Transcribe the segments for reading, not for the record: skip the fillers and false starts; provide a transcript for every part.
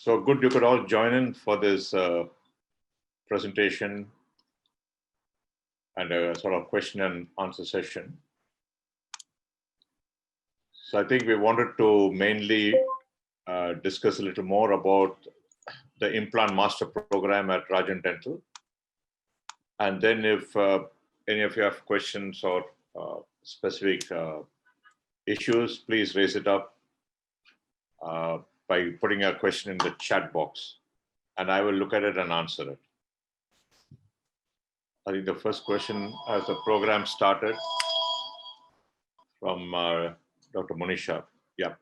So good, you could all join in for this presentation and a sort of question and answer session. So I think we wanted to mainly discuss a little more about the Implant Master Program at Rajan Dental. And then if any of you have questions or specific issues, please raise it up by putting a question in the chat box, and I will look at it and answer it. I think the first question as the program started from Dr. Monisha. Yeah.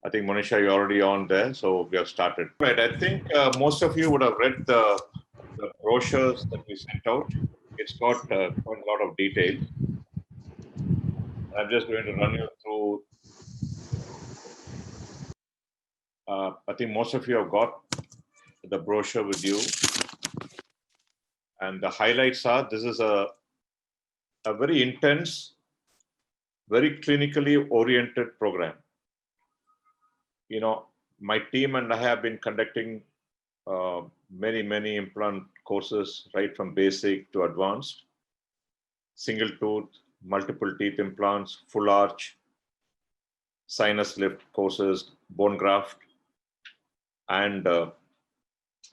I think, Monisha, you're already on there, so we have started. Right. I think most of you would have read the brochures that we sent out. It's got quite a lot of detail. I'm just going to run you through. I think most of you have got the brochure with you. And the highlights are, this is a very intense, very clinically oriented program. You know, my team and I have been conducting many implant courses, right from basic to advanced, single tooth, multiple teeth implants, full arch, sinus lift courses, bone graft, and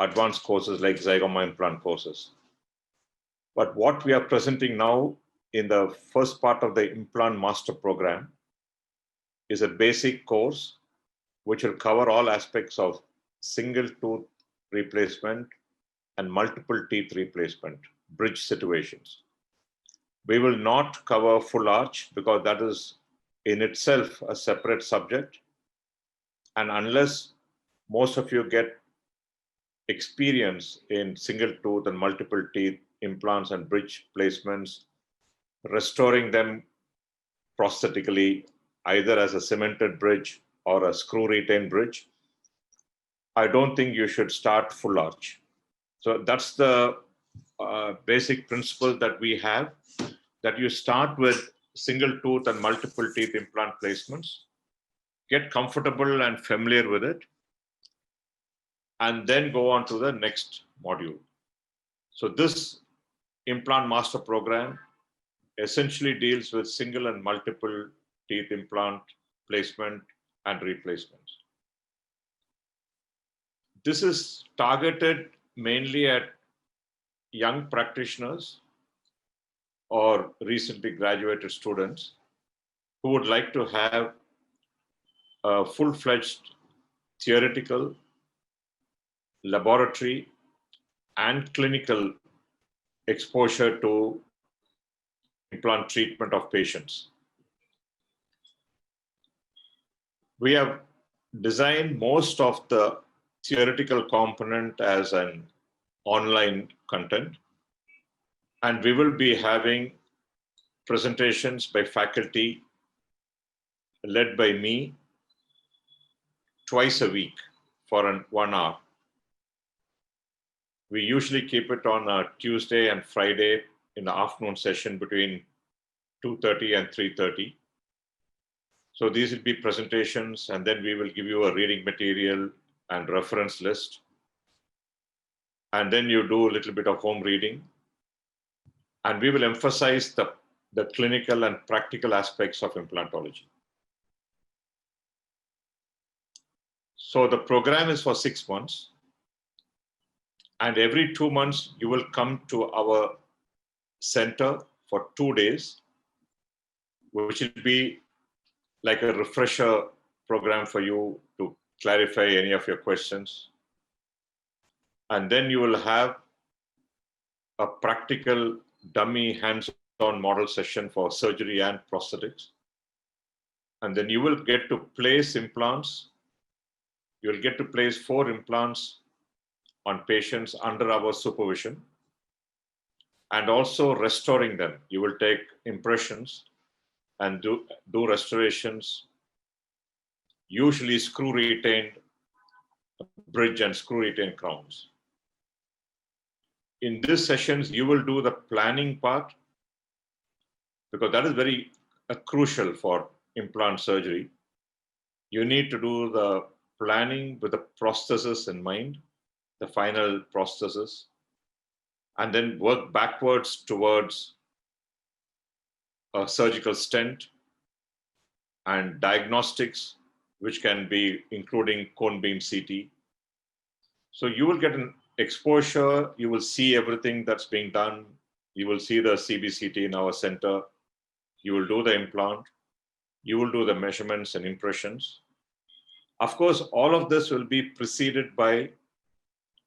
advanced courses like zygoma implant courses. But what we are presenting now in the first part of the Implant Master Program is a basic course which will cover all aspects of single tooth replacement and multiple teeth replacement, bridge situations. We will not cover full arch because that is in itself a separate subject. And unless most of you get experience in single tooth and multiple teeth implants and bridge placements, restoring them prosthetically, either as a cemented bridge or a screw retained bridge, I don't think you should start full arch. So that's the basic principle that we have, that you start with single tooth and multiple teeth implant placements, get comfortable and familiar with it, and then go on to the next module. So this Implant Master Program essentially deals with single and multiple teeth implant placement and replacements. This is targeted mainly at young practitioners or recently graduated students who would like to have a full-fledged theoretical, laboratory, and clinical exposure to implant treatment of patients. We have designed most of the theoretical component as an online content, and we will be having presentations by faculty led by me twice a week for 1 hour. We usually keep it on a Tuesday and Friday in the afternoon session between 2:30 and 3:30. So these will be presentations, and then we will give you a reading material and reference list. And then you do a little bit of home reading. And we will emphasize the clinical and practical aspects of implantology. So the program is for 6 months. And every 2 months, you will come to our center for 2 days, which will be like a refresher program for you to clarify any of your questions. And then you will have a practical dummy hands-on model session for surgery and prosthetics. And then you will get to place implants. You will get to place 4 implants on patients under our supervision, and also restoring them. You will take impressions and do restorations, usually screw retained bridge and screw retained crowns. In these sessions, you will do the planning part, because that is very crucial for implant surgery. You need to do the planning with the prosthesis in mind, the final prosthesis, and then work backwards towards a surgical stent and diagnostics, which can be including cone beam CT. So you will get an exposure, you will see everything that's being done, you will see the CBCT in our center, you will do the implant, you will do the measurements and impressions. Of course, all of this will be preceded by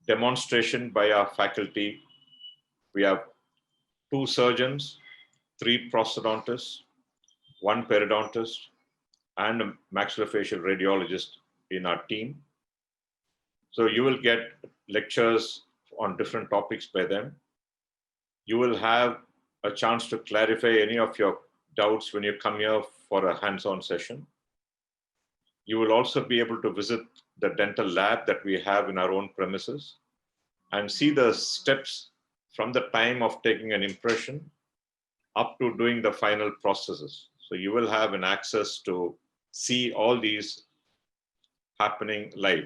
demonstration by our faculty. We have 2 surgeons, 3 prosthodontists, 1 periodontist, and a maxillofacial radiologist in our team. So you will get lectures on different topics by them. You will have a chance to clarify any of your doubts when you come here for a hands-on session. You will also be able to visit the dental lab that we have in our own premises and see the steps from the time of taking an impression up to doing the final processes. So you will have an access to see all these happening live.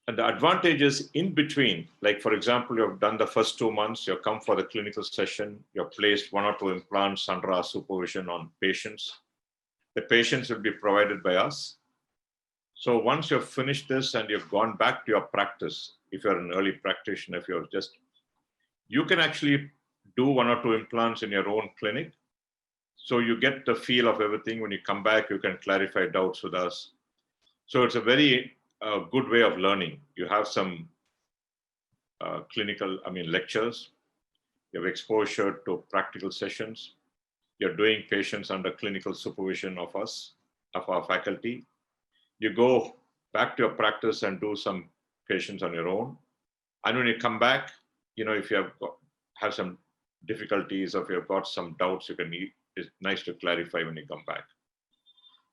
And the advantages in between, like for example, you have done the first 2 months, you have come for the clinical session, you have placed 1 or 2 implants under our supervision on patients. The patients will be provided by us. So once you've finished this and you've gone back to your practice, if you're an early practitioner, if you're just, you can actually do 1 or 2 implants in your own clinic. So you get the feel of everything. When you come back, you can clarify doubts with us. So it's a very good way of learning. You have some lectures. You have exposure to practical sessions. You're doing patients under clinical supervision of us, of our faculty. You go back to your practice and do some patients on your own. And when you come back, if you have some difficulties or if you've got some doubts, it's nice to clarify when you come back.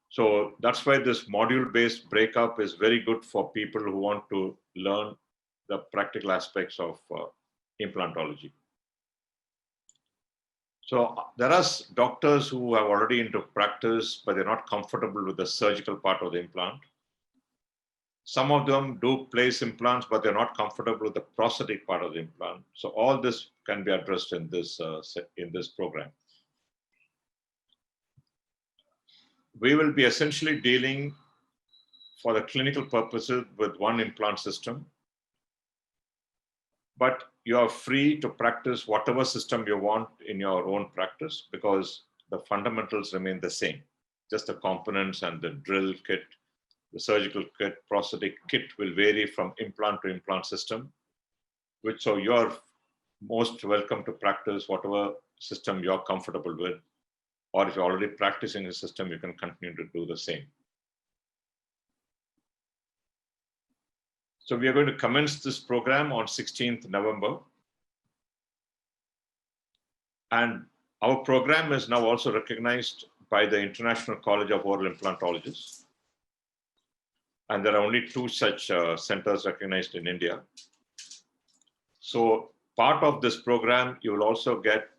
So that's why this module-based breakup is very good for people who want to learn the practical aspects of implantology. So there are doctors who are already into practice, but they're not comfortable with the surgical part of the implant. Some of them do place implants, but they're not comfortable with the prosthetic part of the implant. So all this can be addressed in this program. We will be essentially dealing for the clinical purposes with 1 implant system, but you are free to practice whatever system you want in your own practice because the fundamentals remain the same. Just the components and the drill kit, the surgical kit, prosthetic kit will vary from implant to implant system, so you're most welcome to practice whatever system you're comfortable with. Or if you're already practicing a system, you can continue to do the same. So we are going to commence this program on 16th November. And our program is now also recognized by the International College of Oral Implantologists. And there are only 2 such centers recognized in India. So part of this program, you will also get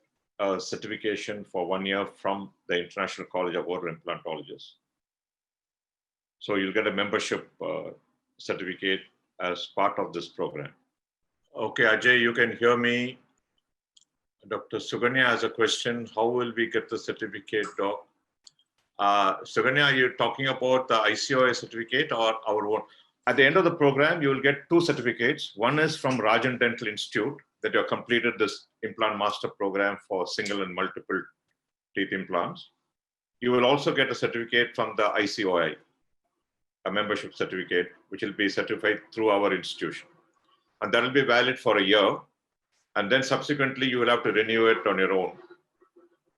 a certification for 1 year from the International College of Oral Implantologists. So you'll get a membership certificate as part of this program. Okay, Ajay, you can hear me. Dr. Suganya has a question. How will we get the certificate, Doc? Suganya, are you talking about the ICOI certificate or our own? At the end of the program, you will get 2 certificates. One is from Rajan Dental Institute, that you have completed this Implant Master Program for single and multiple teeth implants. You will also get a certificate from the ICOI, a membership certificate, which will be certified through our institution. And that will be valid for a year. And then subsequently, you will have to renew it on your own.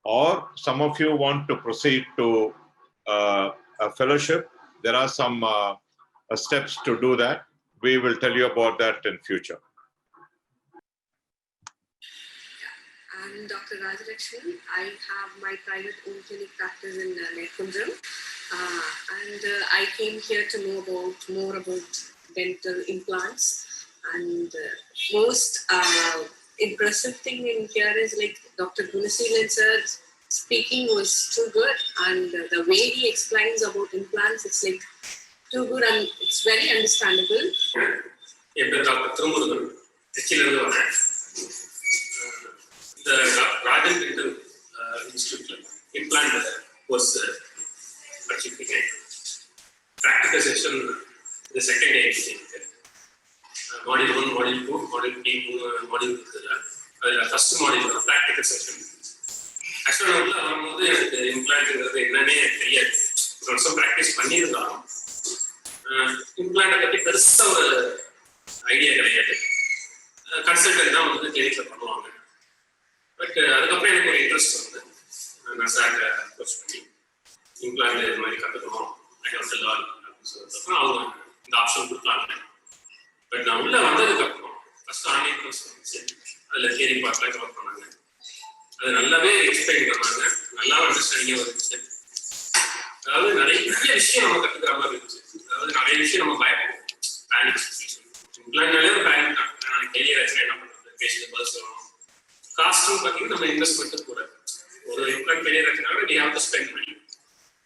Or some of you want to proceed to a fellowship. There are some steps to do that. We will tell you about that in future. I'm Dr. Rajan. I have my private own clinic practice in Nekunjam. I came here to know more about dental implants. And most impressive thing in here is like Dr. Gunasilan sir speaking was too good, and the way he explains about implants, it's like too good and it's very understandable. என் பேர் doctor Thirumurugan, திருச்சியிலிருந்து வரேன். இந்த Rajan dental இன்ஸ்டியூட்ல implant course படிச்சுட்டு இருக்கேன். Practical session இந்த second day இருக்கு. Module 1, module 2, module 3 module இருக்குதுல்ல, அதில் ஃபர்ஸ்ட் மாடியூல் ப்ராக்டிக்கல் செஷன். ஆக்சுவலாக உள்ள வரும்போது எனக்கு இம்ப்ளான்ட்ங்கிறது என்னன்னே தெரியாது. ஒரு வருஷம் ப்ராக்டிஸ் பண்ணியிருந்தாலும் இம்ப்ளான்ட்டை பற்றி பெருசாக ஒரு ஐடியா கிடையாது. கன்சல்டன்ட் தான் வந்து கிளினிக்கில் பண்ணுவாங்க. பட் அதுக்கப்புறம் எனக்கு ஒரு இன்ட்ரெஸ்ட் வந்து நான் சார்கிட்ட அப்ரோச் பண்ணி இம்ப்ளான்ட் இது மாதிரி கற்றுக்கணும் அப்படின்னு சொன்னதுக்கப்புறம் அவங்க இந்த ஆப்ஷன் கொடுத்தாங்க. பட் நான் உள்ளே வந்ததுக்கப்புறம் ஃபர்ஸ்ட் ஆன்லைன் கோர்ஸ் வந்துச்சு. அதில் தியரி பார்ட்லாம் கவர் பண்ணாங்க. அது நல்லாவே எக்ஸ்பிளைன் பண்ணாங்க. நல்லாவே அண்டர்ஸ்டாண்டிங்காக வந்துச்சு. அதாவது நிறைய விஷயம் நம்ம கற்றுக்கிற மாதிரி இருந்துச்சு. அதாவது நிறைய விஷயம் நம்ம பயப்படுவோம். பேனிக் சிச்சுவேஷன் இம்ப்ளான்ட்னாலே ஒரு பேனிக் தான். நான் டெய்லி ஆச்சுன்னா என்ன பண்ணுறது, பேஷண்ட் பதில் சொல்லணும். காஸ்ட்டும் பார்த்தீங்கன்னா நம்ம இன்வெஸ்ட்மெண்ட்டு கூட ஒரு இம்ப்ளான்ட் பெரிய ஆச்சுனால நீ ஹேவ் டு ஸ்பெண்ட் பண்ணி.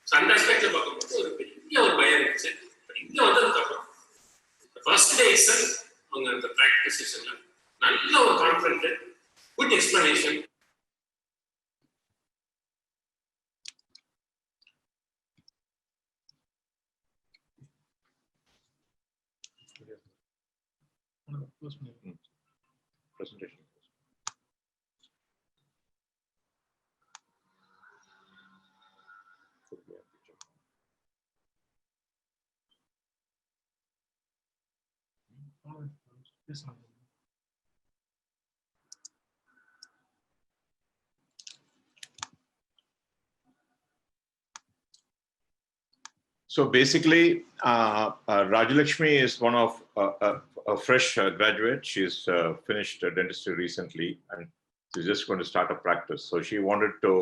ஸோ அந்த ஆஸ்பெக்டில் பார்க்கும்போது ஒரு பெரிய ஒரு பயம் இருந்துச்சு. பட் இங்கே வந்ததுக்கப்புறம் ஃபர்ஸ்ட் டே சார் அவங்க அந்த ப்ராக்டிஸ் செஷனில் நல்ல ஒரு confident, good explanation. Presentation. So basically, Rajalakshmi is one of a fresh graduate. She's finished dentistry recently, and she's just going to start a practice. So she wanted to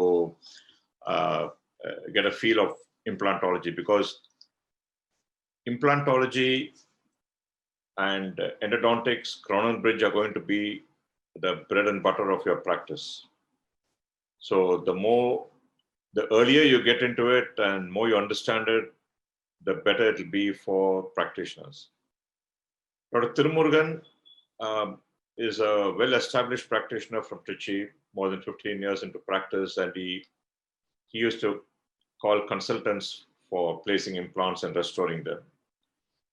get a feel of implantology, because implantology and endodontics, crown and bridge are going to be the bread and butter of your practice. So the earlier you get into it and more you understand it, the better it will be for practitioners. Dr. Tirumurugan is a well-established practitioner from Trichy, more than 15 years into practice, and he used to call consultants for placing implants and restoring them.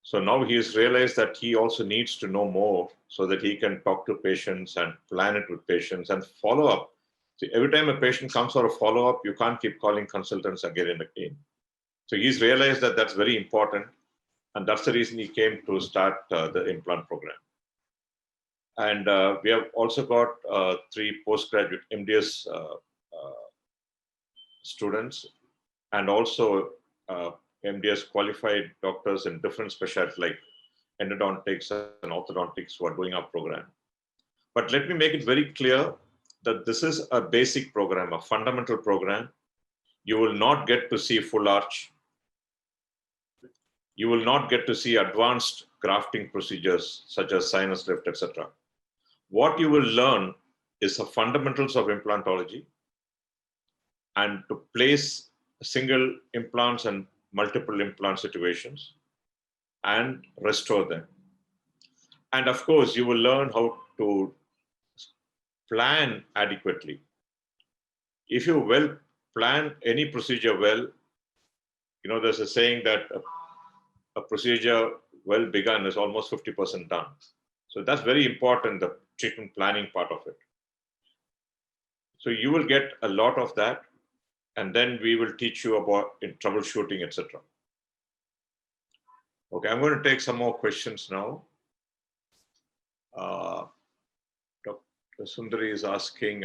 So now he has realized that he also needs to know more so that he can talk to patients and plan it with patients and follow up. So every time a patient comes for a follow-up, you can't keep calling consultants again and again. So he's realized that that's very important, and that's the reason he came to start the implant program. And we have also got 3 postgraduate MDS students, and also MDS qualified doctors in different specialties like endodontics and orthodontics who are doing our program. But let me make it very clear that this is a basic program, a fundamental program. You will not get to see full arch. You will not get to see advanced grafting procedures such as sinus lift, etc. What you will learn is the fundamentals of implantology, and to place single implants and multiple implant situations and restore them. And of course, you will learn how to plan adequately. If you plan any procedure well, there's a saying that a procedure well begun is almost 50% done. So that's very important, the treatment planning part of it. So you will get a lot of that, and then we will teach you about in troubleshooting, etc. Okay, I'm going to take some more questions now. Dr. Sundari is asking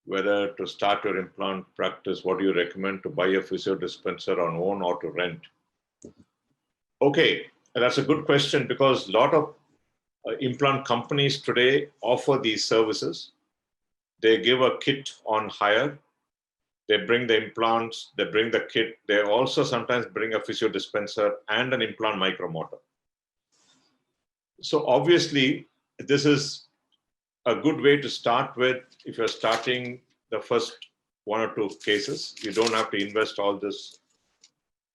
whether to start your implant practice, what do you recommend, to buy a physio dispenser on own or to rent? Okay, that's a good question, because a lot of implant companies today offer these services. They give a kit on hire. They bring the implants, they bring the kit. They also sometimes bring a physio dispenser and an implant micromotor. So obviously, this is a good way to start with if you're starting the first one or two cases. You don't have to invest all this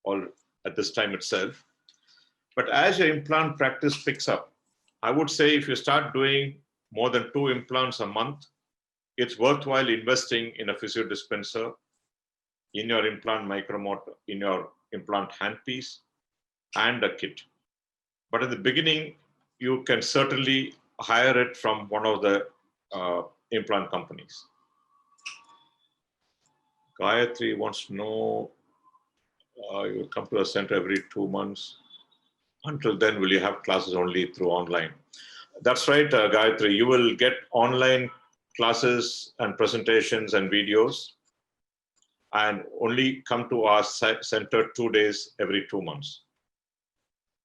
all at this time itself. But as your implant practice picks up, I would say if you start doing more than 2 implants a month, it's worthwhile investing in a physio dispenser, in your implant micromotor, in your implant handpiece, and a kit. But in the beginning, you can certainly hire it from one of the implant companies. Gayatri wants to know, you come to a center every 2 months. Until then, will you have classes only through online? That's right, Gayatri. You will get online classes and presentations and videos, and only come to our center 2 days every 2 months.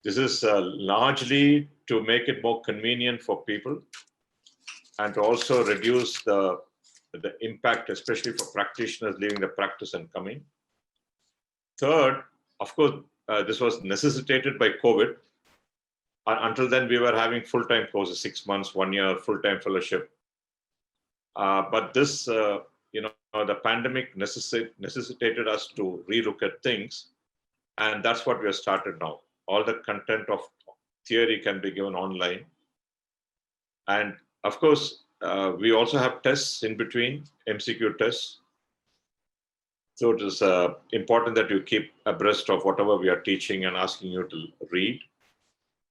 This is largely to make it more convenient for people and to also reduce the impact, especially for practitioners leaving the practice and coming. Third, of course, this was necessitated by COVID. Until then, we were having full-time courses, 6 months, 1 year, full-time fellowship. But this, the pandemic necessitated us to relook at things. And that's what we have started now. All the content of theory can be given online. And of course, we also have tests in between, MCQ tests. So it is important that you keep abreast of whatever we are teaching and asking you to read.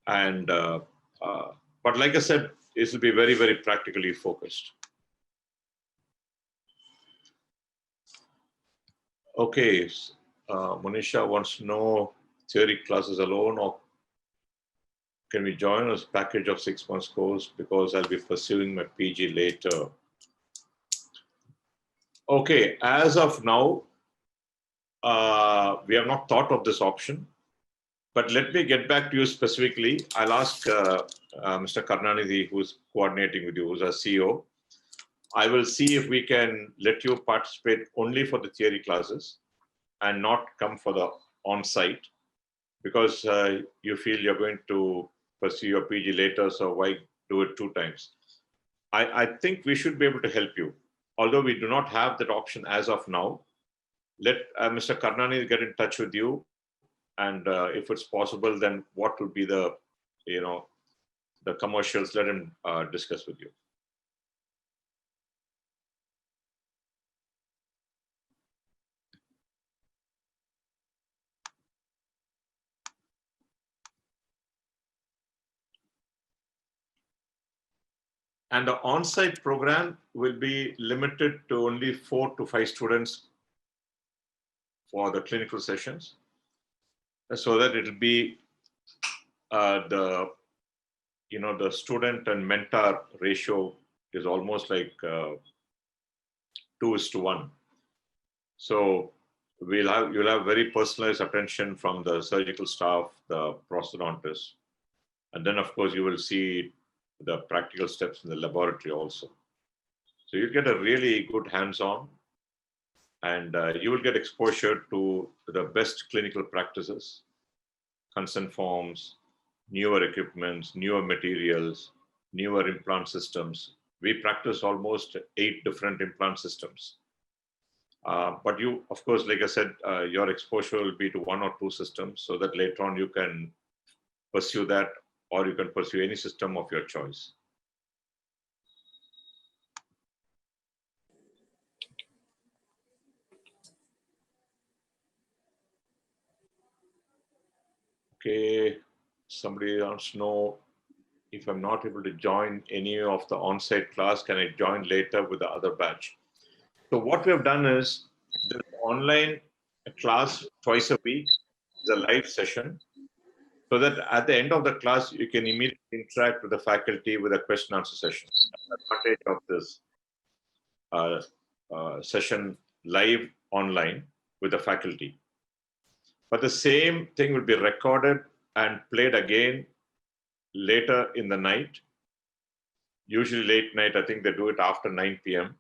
And but like I said, it will be very, very practically focused. Okay, Monisha wants to know, theory classes alone, or can we join a package of 6 months course because I'll be pursuing my PG later? Okay, as of now, we have not thought of this option, but let me get back to you specifically. I'll ask Mr. Karunanidhi, who's coordinating with you, who's our CEO. I will see if we can let you participate only for the theory classes and not come for the on-site, because you feel you're going to pursue your PG later, so why do it 2 times? I think we should be able to help you. Although we do not have that option as of now, let Mr. Karnani get in touch with you, and if it's possible, then what will be the commercials, let him discuss with you. And the on-site program will be limited to only 4 to 5 students for the clinical sessions, so that it'll be the student and mentor ratio is almost like 2:1. So you'll have very personalized attention from the surgical staff, the prosthodontist, and then of course you will see the practical steps in the laboratory also. So you'll get a really good hands-on, and you will get exposure to the best clinical practices, consent forms, newer equipments, newer materials, newer implant systems. We practice almost 8 different implant systems. But you, of course, like I said, your exposure will be to 1 or 2 systems, so that later on you can pursue that, or you can pursue any system of your choice. Okay, somebody wants to know, if I'm not able to join any of the on-site class, can I join later with the other batch? So what we have done is, the online class twice a week is a live session, so that at the end of the class, you can immediately interact with the faculty with a question answer session. That's the advantage of this session live online with the faculty. But the same thing will be recorded and played again later in the night, usually late night. I think they do it after 9 p.m.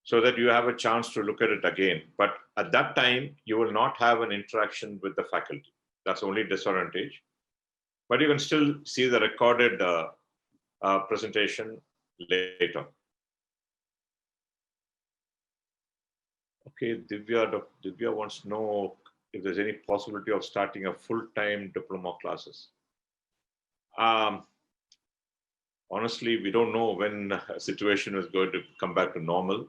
so that you have a chance to look at it again. But at that time, you will not have an interaction with the faculty. That's the only disadvantage. But you can still see the recorded presentation later. Okay, Divya wants to know if there's any possibility of starting a full-time diploma classes. Honestly, we don't know when a situation is going to come back to normal.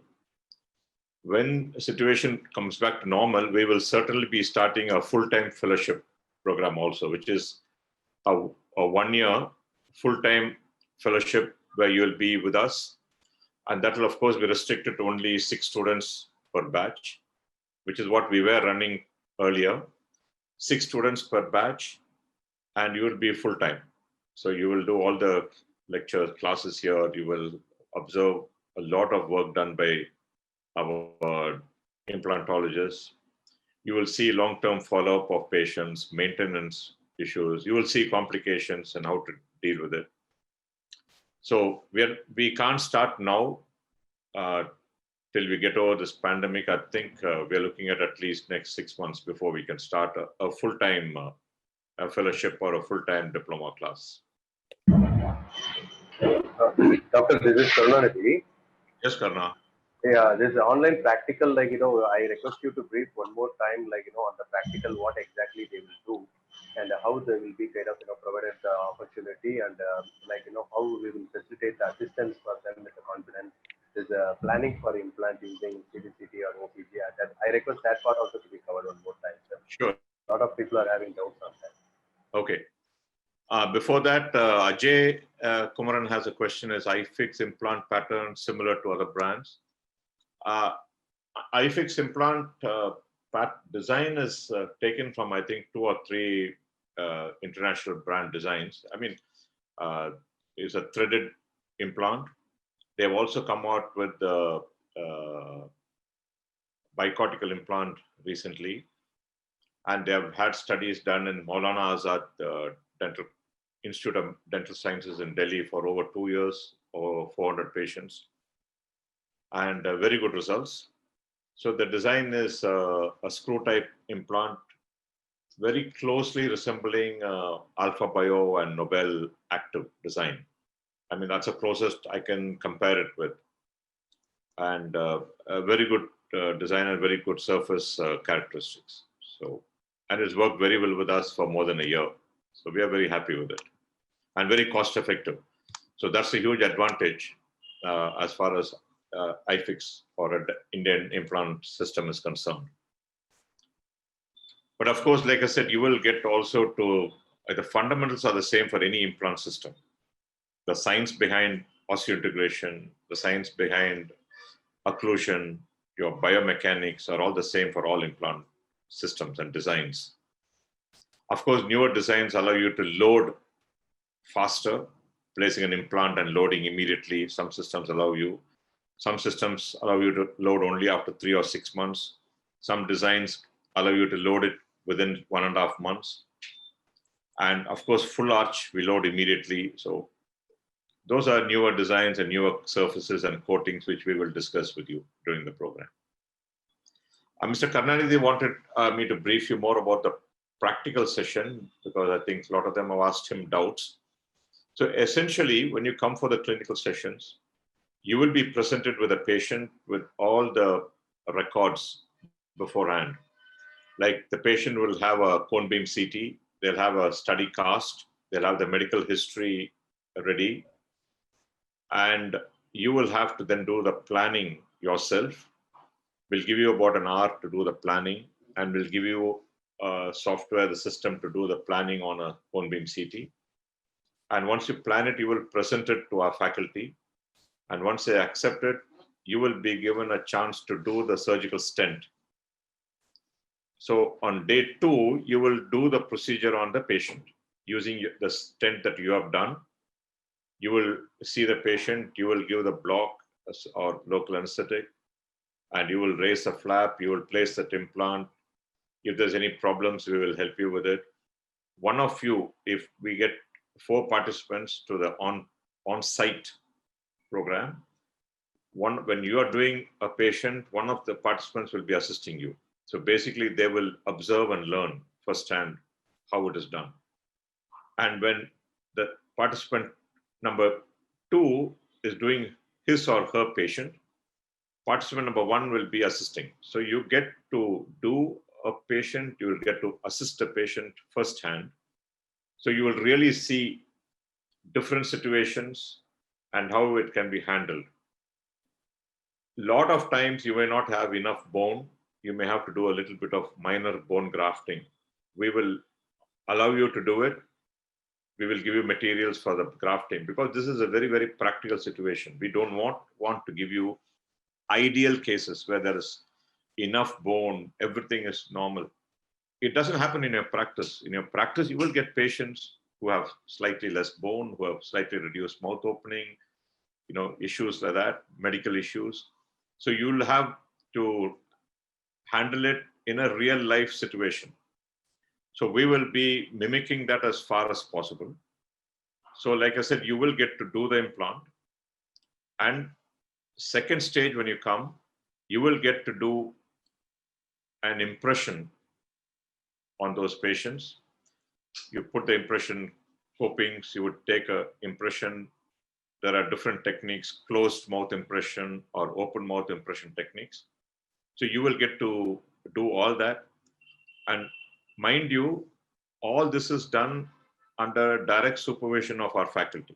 When a situation comes back to normal, we will certainly be starting a full-time fellowship program also, which is a 1-year full-time fellowship where you'll be with us. And that will, of course, be restricted to only 6 students per batch, which is what we were running earlier. 6 students per batch, and you will be full-time. So you will do all the lecture classes here. You will observe a lot of work done by our implantologists. You will see long-term follow-up of patients, maintenance issues. You will see complications and how to deal with it. So we can't start now till we get over this pandemic. I think we're looking at least next 6 months before we can start a full-time fellowship or a full-time diploma class. Doctor, this is Karunanidhi. Yes, Karna. Yeah, this online practical, I request you to brief one more time, on the practical, what exactly they will do and how they will be kind of, provided the opportunity and, how we will facilitate the assistance for them with the confidence. There's planning for implant using CDCT or OPG. That I request that part also to be covered one more time, sir. Sure. A lot of people are having doubts on that. Okay. Before that, Ajay Kumaran has a question. Is iFix implant pattern similar to other brands? iFix implant design is taken from, I think, 2 or 3 international brand designs. I mean, it's a threaded implant. They've also come out with the bicortical implant recently. And they have had studies done in Maulana Azad Institute of Dental Sciences in Delhi for over 2 years, over 400 patients, and very good results. So the design is a screw-type implant, very closely resembling Alpha Bio and Nobel Active design. I mean, that's the closest I can compare it with. And a very good design and very good surface characteristics. So, and it's worked very well with us for more than a year. So we are very happy with it and very cost effective. So that's a huge advantage as far as iFix or an Indian implant system is concerned. But of course, like I said, you will get also to, the fundamentals are the same for any implant system. The science behind osseointegration, the science behind occlusion, your biomechanics are all the same for all implant systems and designs. Of course, newer designs allow you to load faster, placing an implant and loading immediately. Some systems allow you. Some systems allow you to load only after 3 or 6 months. Some designs allow you to load it within 1.5 months. And of course, full arch, we load immediately. So those are newer designs and newer surfaces and coatings, which we will discuss with you during the program. Mr. Karunanidhi wanted me to brief you more about the practical session, because I think a lot of them have asked him doubts. So essentially, when you come for the clinical sessions, you will be presented with a patient with all the records beforehand. Like the patient will have a cone beam CT, they'll have a study cast, they'll have the medical history ready, and you will have to then do the planning yourself. We'll give you about an hour to do the planning, and we'll give you software, the system to do the planning on a cone beam CT. And once you plan it, you will present it to our faculty. And once they accept it, you will be given a chance to do the surgical stent. So on day 2, you will do the procedure on the patient using the stent that you have done. You will see the patient, you will give the block or local anesthetic, and you will raise the flap, you will place that implant. If there's any problems, we will help you with it. One of you, if we get 4 participants to the on-site program, when you are doing a patient, one of the participants will be assisting you. So basically, they will observe and learn firsthand how it is done. And when the participant number 2 is doing his or her patient, participant number 1 will be assisting. So you get to do a patient, you will get to assist a patient firsthand. So you will really see different situations and how it can be handled. A lot of times you may not have enough bone. You may have to do a little bit of minor bone grafting. We will allow you to do it. We will give you materials for the grafting, because this is a very, very practical situation. We don't want to give you ideal cases where there is enough bone, everything is normal. It doesn't happen in your practice. In your practice, you will get patients who have slightly less bone, who have slightly reduced mouth opening, issues like that, medical issues. So you'll have to handle it in a real life situation. So we will be mimicking that as far as possible. So like I said, you will get to do the implant. And second stage, when you come, you will get to do an impression on those patients. You put the impression copings, you would take an impression. There are different techniques, closed mouth impression or open mouth impression techniques. So you will get to do all that. And mind you, all this is done under direct supervision of our faculty.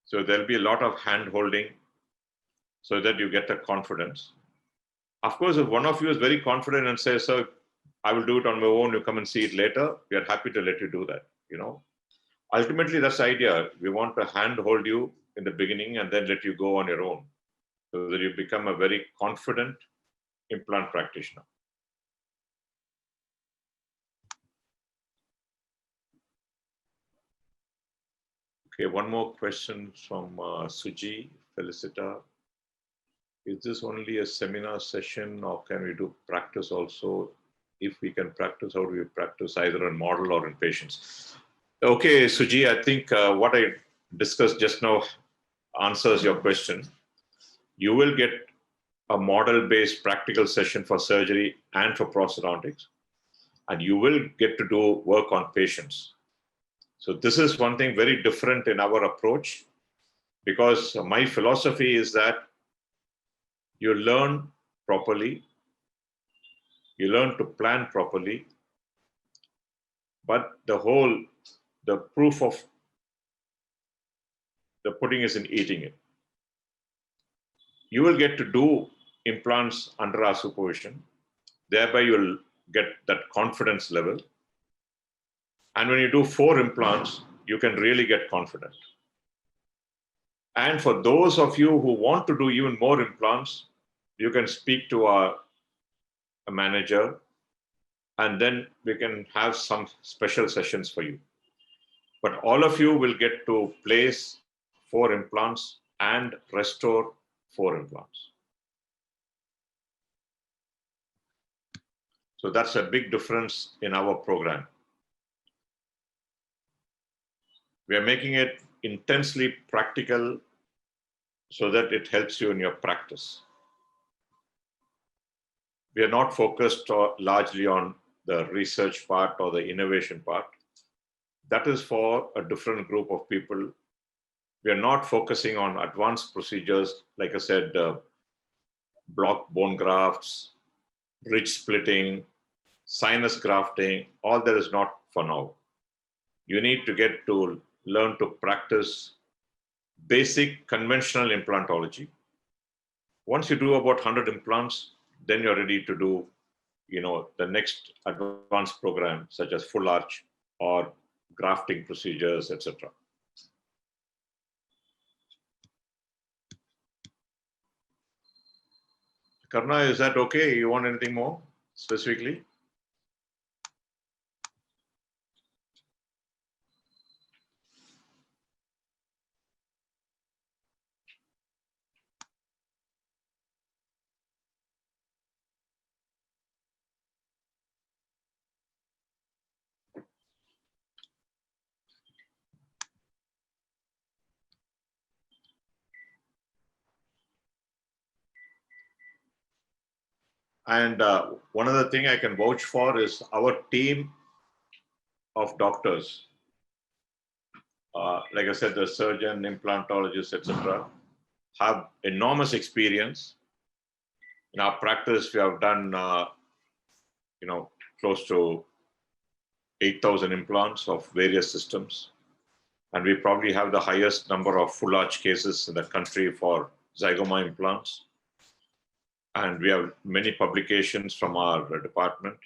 So there'll be a lot of hand holding so that you get the confidence. Of course, if one of you is very confident and says, "Sir, I will do it on my own, you come and see it later," we are happy to let you do that. Ultimately, that's the idea. We want to hand hold you in the beginning and then let you go on your own, so that you become a very confident implant practitioner. Okay, one more question from Suji Felicita. Is this only a seminar session, or can we do practice also? If we can practice, how do we practice, either in model or in patients? Okay, Suji, I think what I discussed just now answers your question. You will get a model-based practical session for surgery and for prosthodontics, and you will get to do work on patients. So this is one thing very different in our approach, because my philosophy is that you learn properly, you learn to plan properly, but the proof of the pudding is in eating it. You will get to do implants under our supervision. Thereby, you'll get that confidence level. And when you do 4 implants, you can really get confident. And for those of you who want to do even more implants, you can speak to a manager, and then we can have some special sessions for you. But all of you will get to place 4 implants and restore 4 implants. So that's a big difference in our program. We are making it intensely practical so that it helps you in your practice. We are not focused largely on the research part or the innovation part. That is for a different group of people. We are not focusing on advanced procedures, like I said, block bone grafts, ridge splitting, sinus grafting. All that is not for now. You need to get to learn to practice basic conventional implantology. Once you do about 100 implants, then you're ready to do, the next advanced program, such as full arch or grafting procedures, etc. Karna, is that okay? You want anything more specifically? And one other thing I can vouch for is our team of doctors. Like I said, the surgeon, implantologist, etc. have enormous experience. In our practice, we have done, close to 8,000 implants of various systems. And we probably have the highest number of full arch cases in the country for zygoma implants. And we have many publications from our department.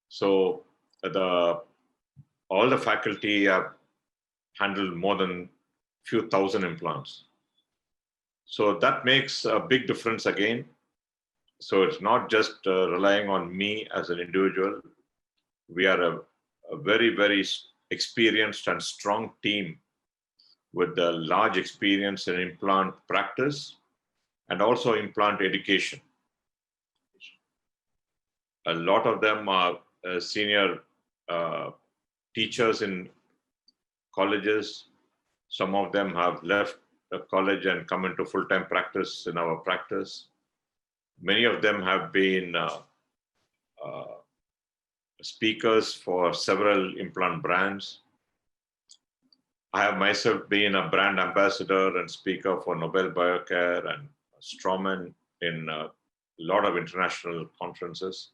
So all the faculty have handled more than few thousand implants. So that makes a big difference again. So it's not just relying on me as an individual. We are a very, very experienced and strong team with a large experience in implant practice and also implant education. A lot of them are senior teachers in colleges. Some of them have left the college and come into full-time practice in our practice. Many of them have been speakers for several implant brands. I have myself been a brand ambassador and speaker for Nobel Biocare and Straumann in a lot of international conferences.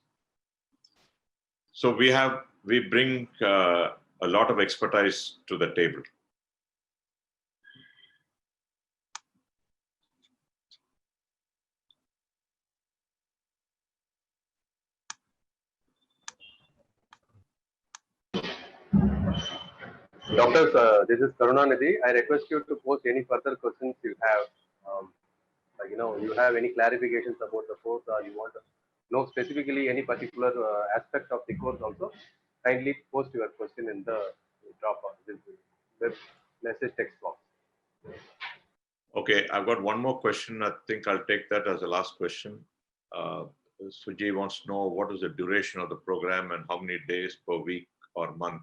So we bring a lot of expertise to the table. Doctors, this is Karunanidhi. I request you to post any further questions you have. You have any clarifications about the course, or you want to know specifically any particular aspect of the course also, kindly post your question in the web message text box. Okay, I've got one more question. I think I'll take that as the last question. Suji wants to know what is the duration of the program and how many days per week or month.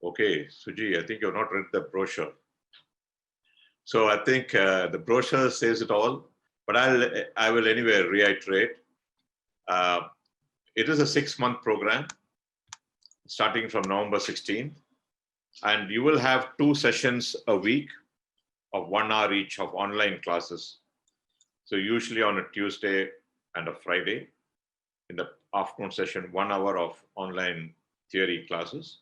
Okay, Suji, I think you've not read the brochure. So I think the brochure says it all, but I will anyway reiterate. It is a 6-month program starting from November 16th, and you will have 2 sessions a week of 1 hour each of online classes. So usually on a Tuesday and a Friday, in the afternoon session, 1 hour of online theory classes,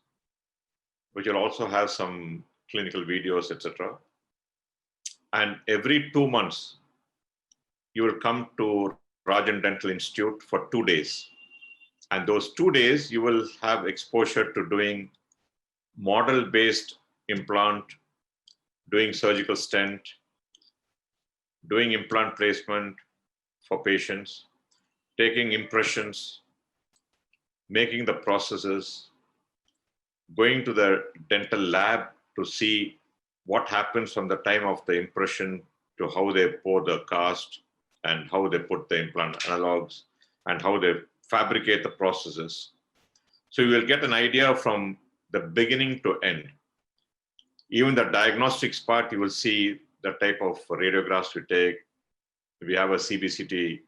which will also have some clinical videos, etc. And every 2 months, you will come to Rajan Dental Institute for 2 days. And those 2 days, you will have exposure to doing model-based implant, doing surgical stent, doing implant placement for patients, taking impressions, making the processes, going to the dental lab to see what happens from the time of the impression to how they pour the cast and how they put the implant analogs and how they fabricate the processes. So you will get an idea from the beginning to end. Even the diagnostics part, you will see the type of radiographs we take. We have a CBCT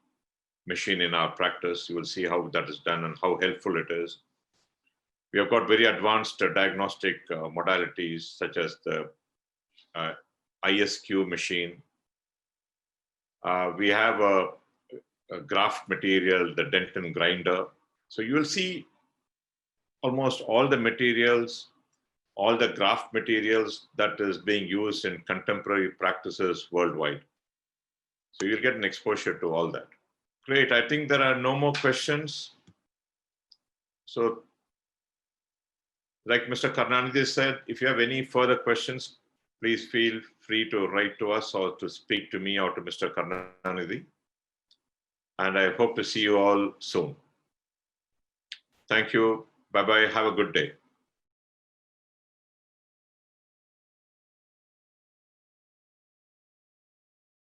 machine in our practice. You will see how that is done and how helpful it is. We have got very advanced diagnostic modalities such as the ISQ machine. We have a graft material, the Dentin grinder. So you will see almost all the materials, all the graft materials that is being used in contemporary practices worldwide. So you'll get an exposure to all that. Great, I think there are no more questions. So like Mr. Karunanidhi said, if you have any further questions, please feel free to write to us or to speak to me or to Mr. Karunanidhi. And I hope to see you all soon. Thank you. Bye-bye. Have a good day.